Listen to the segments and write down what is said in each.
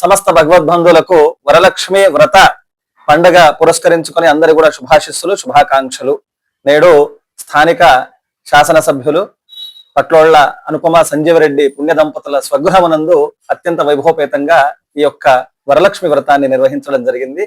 సమస్త భగవద్బంధువులకు వరలక్ష్మి వ్రత పండగ పురస్కరించుకొని అందరి కూడా శుభాశిస్సులు శుభాకాంక్షలు. నేడు స్థానిక శాసనసభ్యులు పట్లోళ్ల అనుపమ సంజీవరెడ్డి పుణ్య దంపతుల స్వగృహమునందు అత్యంత వైభవపేతంగా ఈ యొక్క వరలక్ష్మి వ్రతాన్ని నిర్వహించడం జరిగింది.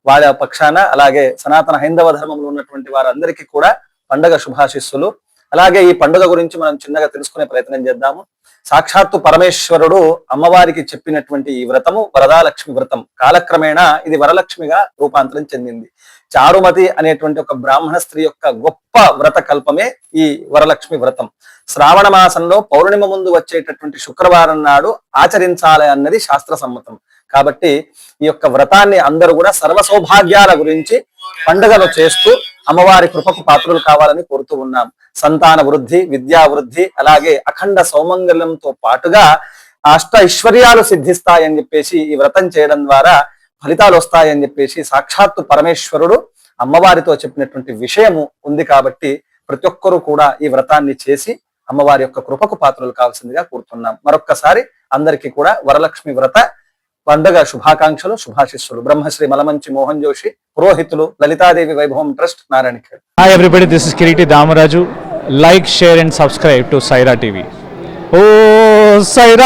వాళ్ళ పక్షాన అలాగే సనాతన హైందవ ధర్మంలో ఉన్నటువంటి వారందరికీ కూడా పండగ శుభాశిస్సులు. అలాగే ఈ పండుగ గురించి మనం చిన్నగా తెలుసుకునే ప్రయత్నం చేద్దాము. సాక్షాత్తు పరమేశ్వరుడు అమ్మవారికి చెప్పినటువంటి ఈ వ్రతము వరదాలక్ష్మి వ్రతం. కాలక్రమేణా ఇది వరలక్ష్మిగా రూపాంతరం చెందింది. చారుమతి అనేటువంటి ఒక బ్రాహ్మణ స్త్రీ యొక్క గొప్ప వ్రత కల్పమే ఈ వరలక్ష్మి వ్రతం. శ్రావణ మాసంలో పౌర్ణిమ ముందు వచ్చేటటువంటి శుక్రవారం నాడు ఆచరించాలి అన్నది శాస్త్ర సమ్మతం. కాబట్టి ఈ యొక్క వ్రతాన్ని అందరూ కూడా సర్వ సౌభాగ్యాల గురించి పండుగను చేస్తూ అమ్మవారి కృపకు పాత్రలు కావాలని కోరుతూ ఉన్నాం. సంతాన వృద్ధి, విద్యా వృద్ధి, అలాగే అఖండ సౌమంగళ్యంతో పాటుగా అష్ట ఐశ్వర్యాలు సిద్ధిస్తాయని చెప్పేసి ఈ వ్రతం చేయడం ద్వారా ఫలితాలు వస్తాయని చెప్పేసి సాక్షాత్తు పరమేశ్వరుడు అమ్మవారితో చెప్పినటువంటి విషయము ఉంది. కాబట్టి ప్రతి ఒక్కరూ కూడా ఈ వ్రతాన్ని చేసి అమ్మవారి యొక్క కృపకు పాత్రలు కావాల్సిందిగా కోరుతున్నాం. మరొక్కసారి అందరికీ కూడా వరలక్ష్మి వ్రత పండుగ శుభాకాంక్షలు శుభాశిస్సులు. బ్రహ్మశ్రీ మలమంచి మోహన్ జోషి, పురోహితులు, లలితాదేవి వైభవం trust, Narayankhed. Hi everybody, this is Kiriti Damaraju. Like, share and subscribe to Saira TV. Oh Saira!